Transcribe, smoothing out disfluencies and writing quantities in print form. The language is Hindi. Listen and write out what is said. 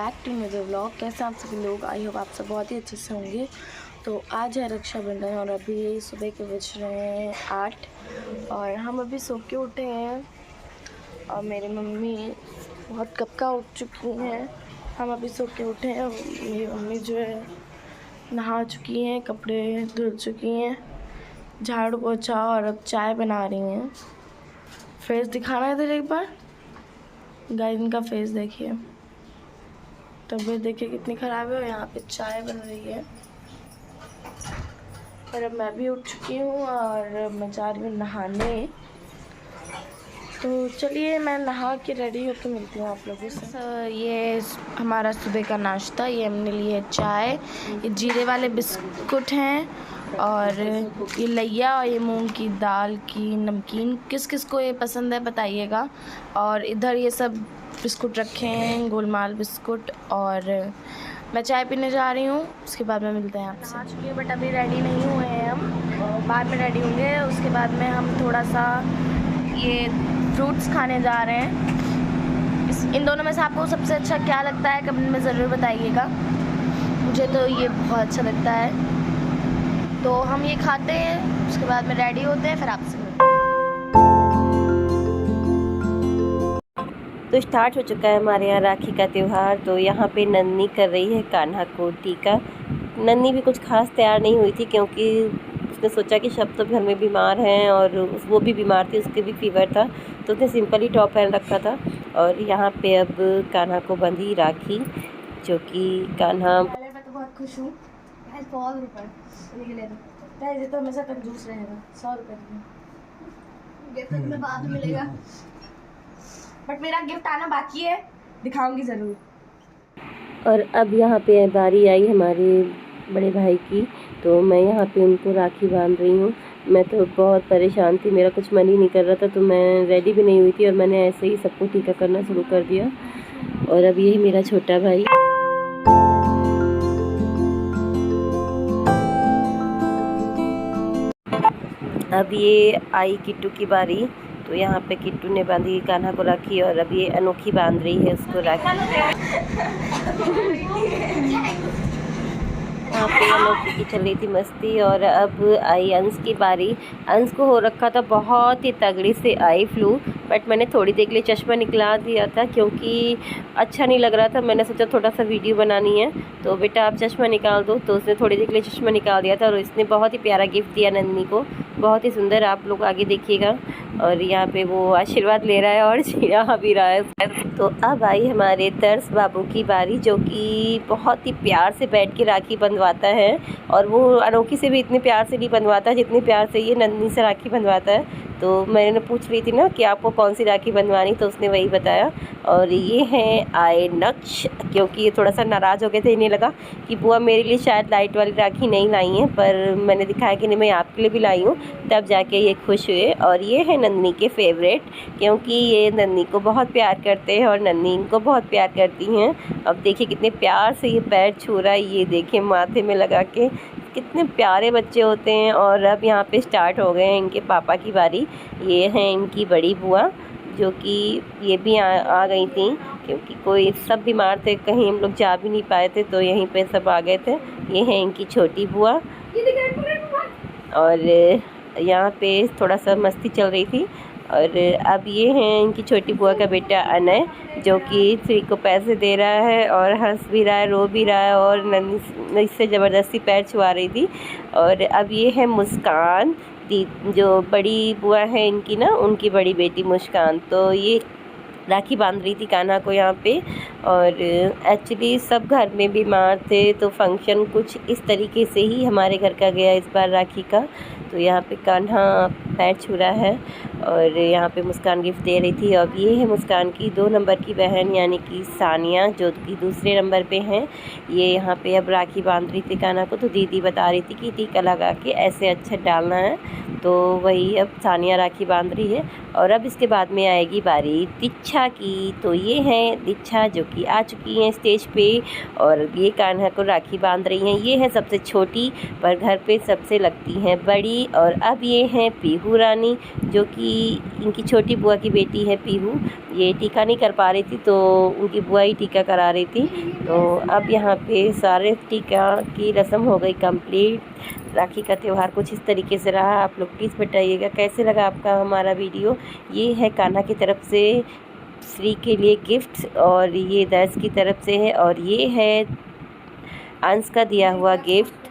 बैक टू मेरे व्लॉग। कैसे आप सभी लोग, आई होप आप सब बहुत ही अच्छे से होंगे। तो आज है रक्षाबंधन और अभी सुबह के बज रहे हैं 8 और हम अभी सो के उठे हैं और मेरी मम्मी बहुत कब का उठ चुकी हैं। हम अभी सो के उठे हैं। मेरी मम्मी जो है नहा चुकी हैं, कपड़े धुल चुकी हैं, झाड़ू पोछा और अब चाय बना रही हैं। फेस दिखाना इधर एक बार गाइस, इनका फेस देखिए, तबीयत देखिए कितनी ख़राब है और यहाँ पे चाय बन रही है। पर अब मैं भी उठ चुकी हूँ और मैं जा रही हूँ नहाने। तो चलिए मैं नहा के रेडी होकर मिलती हूँ आप लोगों से। ये हमारा सुबह का नाश्ता, ये हमने लिए है चाय, ये जीरे वाले बिस्कुट हैं और ये लैया और ये मूंग की दाल की नमकीन। किस किस को ये पसंद है बताइएगा। और इधर ये सब बिस्कुट रखे हैं, गोलमाल बिस्कुट। और मैं चाय पीने जा रही हूँ, उसके बाद में मिलते हैं आपसे। आ चुकी हूँ बट अभी रेडी नहीं हुए हैं हम, बाद में रेडी होंगे। उसके बाद में हम थोड़ा सा ये फ्रूट्स खाने जा रहे हैं। इन दोनों में से आपको सबसे अच्छा क्या लगता है कमेंट में ज़रूर बताइएगा। मुझे तो ये बहुत अच्छा लगता है। तो हम ये खाते हैं, उसके बाद में रेडी होते हैं, फिर आपसे मिलते हैं। तो स्टार्ट हो चुका है हमारे यहाँ राखी का त्यौहार। तो यहाँ पे नन्नी कर रही है कान्हा को टीका। नन्नी भी कुछ खास तैयार नहीं हुई थी क्योंकि उसने सोचा कि सब तो घर में बीमार हैं और वो भी बीमार थी, उसके भी फीवर था, तो उसने सिंपल ही टॉप पहन रखा था। और यहाँ पे अब कान्हा को बंधी राखी, जो कि कान्हा मैं तो बहुत खुश हूँ। 100 रुपये ये तो हमेशा कंजूस रहेगा। 100 रुपये गिफ्ट में बाद में मिलेगा, बट मेरा गिफ्ट आना बाकी है, दिखाऊंगी ज़रूर। और अब यहाँ पे बारी आई हमारे बड़े भाई की, तो मैं यहाँ पे उनको राखी बांध रही हूँ। मैं तो बहुत परेशान थी, मेरा कुछ मन ही नहीं कर रहा था, तो मैं रेडी भी नहीं हुई थी और मैंने ऐसे ही सबको टीका करना शुरू कर दिया। और अब यही मेरा छोटा भाई। अब ये आई किट्टू की बारी। तो यहाँ पे किट्टू ने बांधी कान्हा को राखी और अब ये अनोखी बांध रही है उसको राखी। यहाँ पे अनोखी की चल रही थी मस्ती। और अब आई अंश की बारी। अंश को हो रखा था बहुत ही तगड़ी से आई फ्लू, बट मैंने थोड़ी देर के लिए चश्मा निकला दिया था क्योंकि अच्छा नहीं लग रहा था। मैंने सोचा थोड़ा सा वीडियो बनानी है, तो बेटा आप चश्मा निकाल दो। तो उसने थोड़ी देर के लिए चश्मा निकाल दिया था और इसने बहुत ही प्यारा गिफ्ट दिया नन्नी को, बहुत ही सुंदर। आप लोग आगे देखिएगा। और यहाँ पे वो आशीर्वाद ले रहा है और यहाँ भी रहा है। तो अब आई हमारे तरस बाबू की बारी, जो कि बहुत ही प्यार से बैठ के राखी बंधवाता है। और वो अनोखी से भी इतने प्यार से नहीं बंधवाता जितने प्यार से ये नन्नी से राखी बंधवाता है। तो मैंने पूछ रही थी ना कि आपको कौन सी राखी बंधवानी, तो उसने वही बताया। और ये हैं आए नक्श, क्योंकि ये थोड़ा सा नाराज़ हो गए थे। इन्हें लगा कि बुआ मेरे लिए शायद लाइट वाली राखी नहीं लाई है, पर मैंने दिखाया कि नहीं मैं आपके लिए भी लाई हूँ, तब जाके ये खुश हुए। और ये है नन्नी के फेवरेट, क्योंकि ये नन्नी को बहुत प्यार करते हैं और नन्नी इनको बहुत प्यार करती हैं। अब देखिए कितने प्यार से ये पैर छू रहा है, ये देखिए माथे में लगा के, कितने प्यारे बच्चे होते हैं। और अब यहाँ पे स्टार्ट हो गए हैं इनके पापा की बारी। ये हैं इनकी बड़ी बुआ, जो कि ये भी आ गई थी क्योंकि कोई सब बीमार थे, कहीं हम लोग जा भी नहीं पाए थे, तो यहीं पे सब आ गए थे। ये है इनकी छोटी बुआ। और यहाँ पे थोड़ा सा मस्ती चल रही थी। और अब ये हैं इनकी छोटी बुआ का बेटा अनय, जो कि श्री को पैसे दे रहा है और हंस भी रहा है, रो भी रहा है और नन्ही इससे ज़बरदस्ती पैर छुआ रही थी। और अब ये है मुस्कान दी, जो बड़ी बुआ है इनकी ना, उनकी बड़ी बेटी मुस्कान। तो ये राखी बांध रही थी कान्हा को यहाँ पे। और एक्चुअली सब घर में बीमार थे, तो फंक्शन कुछ इस तरीके से ही हमारे घर का गया इस बार राखी का। तो यहाँ पे कान्हा पैर छू रहा है और यहाँ पे मुस्कान गिफ्ट दे रही थी। अब ये है मुस्कान की 2 नंबर की बहन, यानी कि सानिया, जो कि दूसरे नंबर पे हैं। ये यहाँ पे अब राखी बांध रही थी कान्हा को, तो दीदी बता रही थी कि टीका लगा के ऐसे अक्षत डालना है, तो वही अब सानिया राखी बांध रही है। और अब इसके बाद में आएगी बारी दीक्षा की। तो ये हैं दीक्षा, जो कि आ चुकी हैं स्टेज पे और ये कान्हा को राखी बांध रही हैं। ये है सबसे छोटी, पर घर पे सबसे लगती हैं बड़ी। और अब ये हैं पीहू खुशबू रानी, जो कि इनकी छोटी बुआ की बेटी है पीहू, ये टीका नहीं कर पा रही थी तो उनकी बुआ ही टीका करा रही थी। तो अब यहाँ पे सारे टीका की रस्म हो गई कंप्लीट। राखी का त्यौहार कुछ इस तरीके से रहा। आप लोग प्लीज़ बताइएगा कैसे लगा आपका हमारा वीडियो। ये है कान्हा की तरफ से श्री के लिए गिफ्ट, और ये दर्श की तरफ से है, और ये है अंश का दिया हुआ गिफ्ट।